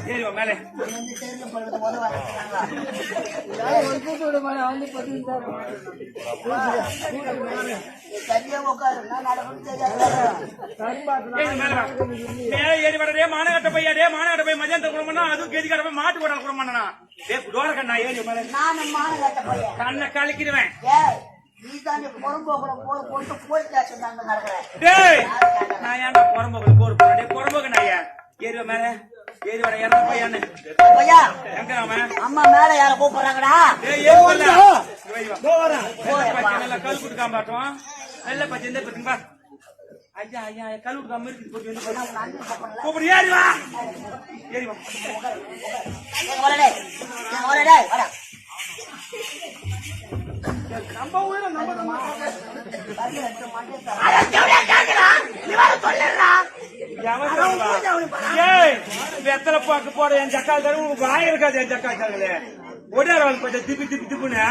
ஏறிவா மேலே ஏறி வர மானகட்ட பையா டே மானகட்ட போய் மதியானத்தை குடும்பம்னா அதுவும் கெதிக்கார போய் மாட்டு போட குடும்பம்னா டே டோர கண்ணா ஏறி மேலே கண்ணை கலக்கிடுவேன் நான் ஏன்டா புறம்போக்கு போர் போறேன் புறம்போக்கு நாயா ஏறிவா மேல ஏறி வர இறந்த பையான்னு எங்க அவன் அம்மா மேல யார கூப்பிடுறாங்கடா நல்லா கல் குடுக்காம பாட்டோம் நல்ல பச்சை எந்த பத்துங்க ஐயா ஐயா கல் குடுக்காம இருக்கு கூப்பிடு ஏறிவா ஏறிவா நம்ம ஊரு நம்ம வெத்தலை பாக்கு போட என் சக்கால் தர உனக்கு வாய் இருக்காது என் சக்கால் தரங்களே ஒடே கொஞ்சம் திப்பி திப்பி திப்புன்னு